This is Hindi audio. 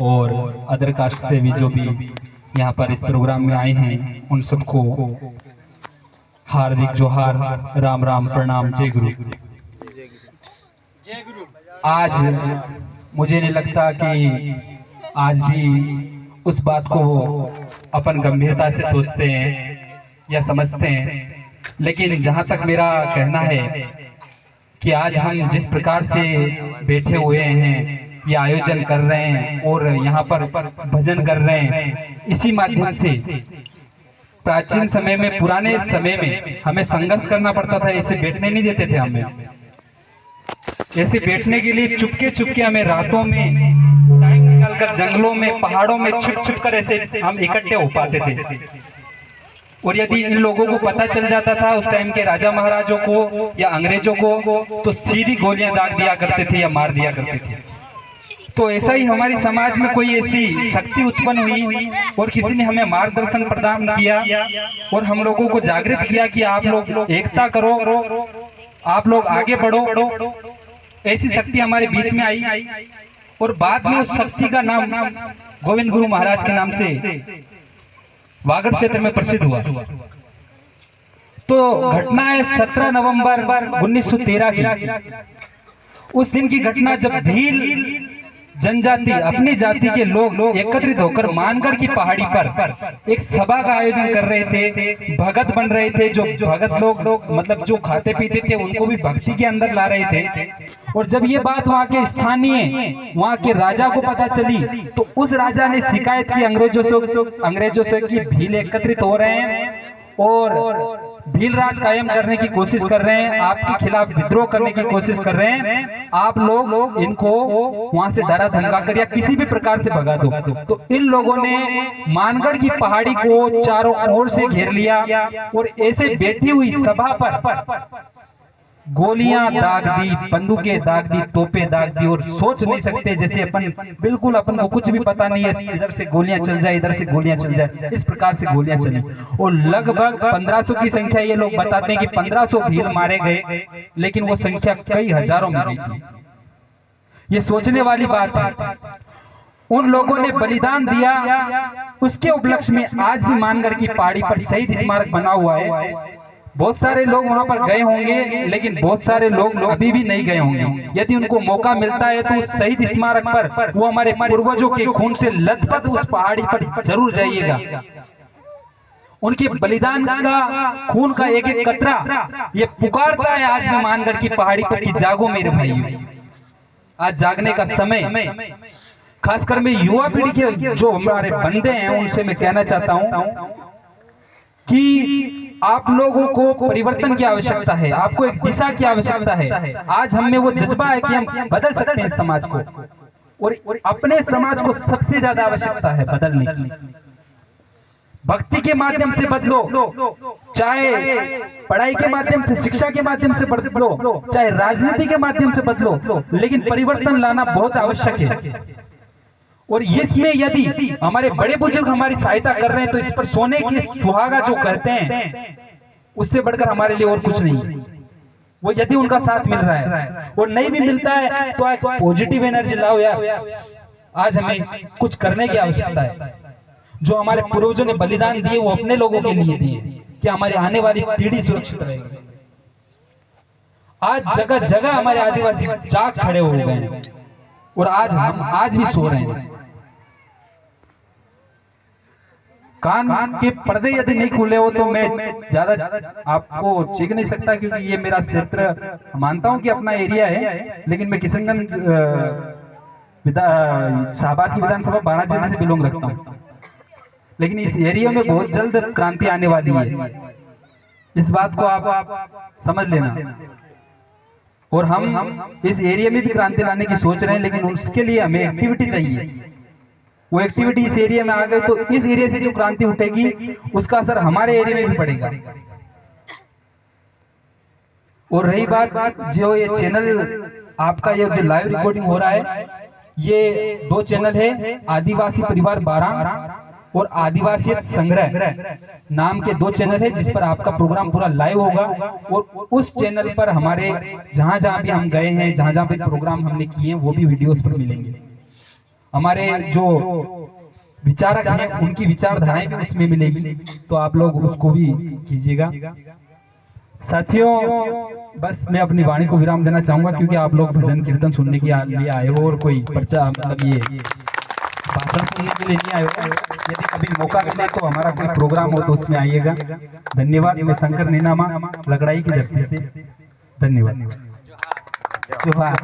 और अदर कास्ट से भी जो भी यहाँ पर इस प्रोग्राम में आए हैं उन सबको हार्दिक जोहार, राम राम, प्रणाम, जय गुरु। आज मुझे नहीं लगता कि आज भी उस बात को अपन गंभीरता से सोचते हैं या समझते हैं, लेकिन जहाँ तक मेरा कहना है कि आज हम जिस प्रकार से बैठे हुए हैं, ये आयोजन कर रहे हैं और यहाँ पर भजन कर रहे हैं, इसी माध्यम से प्राचीन समय में, पुराने समय में हमें संघर्ष करना पड़ता था। ऐसे बैठने नहीं देते थे हमें, ऐसे बैठने के लिए चुपके चुपके हमें रातों में टाइम निकालकर जंगलों में, पहाड़ों में छुप छुप कर ऐसे हम इकट्ठे हो पाते थे। और यदि इन लोगों को पता चल जाता था उस टाइम के राजा महाराजों को या अंग्रेजों को, तो सीधी गोलियां दाग दिया करते थे या मार दिया करते थे। तो ऐसा ही हमारी समाज में कोई ऐसी शक्ति उत्पन्न हुई और किसी ने हमें मार्गदर्शन प्रदान किया और हम लोगों को जागृत किया कि आप लोग एकता करो, आप लोग आगे बढ़ो। ऐसी शक्ति हमारे बीच में आई और बाद में उस शक्ति का नाम गोविंद गुरु महाराज के नाम से वागड़ क्षेत्र में प्रसिद्ध हुआ। तो घटना है 17 नवंबर 1913 की। उस दिन की घटना जब भील जनजाति, अपनी जाति के लोग एकत्रित होकर मानगढ़ की पहाड़ी पर एक सभा का आयोजन कर रहे थे, भगत बन रहे थे। जो भगत लोग मतलब जो खाते पीते थे उनको भी भक्ति के अंदर ला रहे थे। और जब ये बात वहाँ के स्थानीय, वहाँ के राजा को पता चली, तो उस राजा ने शिकायत की अंग्रेजों से कि भील एकत्रित हो रहे हैं और भील राज कायम करने की कोशिश कर रहे हैं, आपके खिलाफ विद्रोह करने की कोशिश कर रहे हैं, आप लोग इनको वहां से डरा धमका कर या किसी भी प्रकार से भगा दो। तो इन लोगों ने मानगढ़ की पहाड़ी को चारों ओर से घेर लिया और ऐसे बैठी हुई सभा पर गोलियां दाग दी, बंदूकें दाग दी, तोपें दाग दी। और सोच नहीं सकते, जैसे अपन को कुछ भी पता नहीं है, इधर से गोलियां चल जाए, इधर से गोलियां चल जाए, इस प्रकार से गोलियां चली। और लगभग 1500 की संख्या, ये लोग बताते हैं कि 1500 भील मारे गए, लेकिन वो संख्या कई हजारों में गई थी। ये सोचने वाली बात है। उन लोगों ने बलिदान दिया, उसके उपलक्ष्य में आज भी मानगढ़ की पहाड़ी पर शहीद स्मारक बना हुआ है। बहुत सारे लोग वहां पर गए होंगे, लेकिन बहुत सारे लोग अभी भी नहीं गए होंगे। यदि उनको मौका मिलता है तो उस शहीद स्मारक पर, वो हमारे पूर्वजों के खून से लथपथ उस पहाड़ी पर जरूर जाइएगा। उनके बलिदान का, खून का एक एक कतरा ये पुकारता है आज भी मानगढ़ की पहाड़ी पर कि जागो मेरे भाई। आज जागने का समय, खासकर मैं युवा पीढ़ी के जो हमारे बंदे हैं उनसे मैं कहना चाहता हूं कि आप लोगों को परिवर्तन की आवश्यकता है, आपको एक दिशा की आवश्यकता है। आज हम में वो जज्बा है कि हम बदल सकते हैं समाज को, और अपने समाज को सबसे ज्यादा आवश्यकता है बदलने की। भक्ति के माध्यम से बदलो, चाहे पढ़ाई के माध्यम से, शिक्षा के माध्यम से बदलो, चाहे राजनीति के माध्यम से बदलो, लेकिन परिवर्तन लाना बहुत आवश्यक है। और इसमें यदि हमारे बड़े बुजुर्ग हमारी सहायता कर रहे हैं तो इस पर सोने की सुहागा जो कहते हैं, उससे बढ़कर हमारे लिए और कुछ नहीं। वो यदि उनका साथ मिल रहा है और नहीं भी मिलता है तो आज पॉजिटिव एनर्जी लाओ यार। आज हमें कुछ करने की आवश्यकता है। जो हमारे पूर्वजों ने बलिदान दिए वो अपने लोगों के लिए दिए कि हमारी आने वाली पीढ़ी सुरक्षित रहेगी। आज जगह जगह हमारे आदिवासी जाग खड़े हो गए हैं और आज हम आज भी सो रहे हैं। कान के पर्दे यदि नहीं खुले हो तो मैं ज्यादा आपको चीख नहीं सकता, क्योंकि ये मेरा क्षेत्र, मानता हूं कि अपना एरिया है, लेकिन मैं किशनगंज शाहबाद की विधानसभा 12 जिले से बिलोंग रखता हूं। लेकिन इस एरिया में बहुत जल्द क्रांति आने वाली है, इस बात को आप समझ लेना। और हम इस एरिया में भी क्रांति लाने की सोच रहे हैं, लेकिन उसके लिए हमें एक्टिविटी चाहिए। वो एक्टिविटी इस एरिया में आ गई तो इस एरिया से जो क्रांति उठेगी उसका असर हमारे एरिया में भी पड़ेगा। और रही बात जो ये चैनल आपका, ये जो लाइव रिकॉर्डिंग हो रहा है, ये 2 चैनल है, आदिवासी परिवार 12 और आदिवासी संग्रह नाम के 2 चैनल है, जिस पर आपका प्रोग्राम पूरा लाइव होगा। और उस चैनल पर हमारे जहां जहां भी हम गए हैं, जहां जहां भी प्रोग्राम हमने किए हैं, वो भी वीडियोस पर मिलेंगे। हमारे जो विचारक हैं उनकी विचारधाराएं भी उसमें मिलेगी, तो आप लोग उसको भी कीजिएगा। साथियों, बस मैं अपनी वाणी को विराम देना चाहूंगा, क्योंकि आप लोग भजन कीर्तन सुनने के लिए आए हो और कोई पर्चा मतलब ये भाषण सुनने के लिए नहीं आए हो। यदि कभी मौका मिले तो हमारा कोई प्रोग्राम हो तो उसमें आइएगा। धन्यवाद। मैं शंकर नीनामा, लकड़ाई की धरती से। धन्यवाद। जोहार।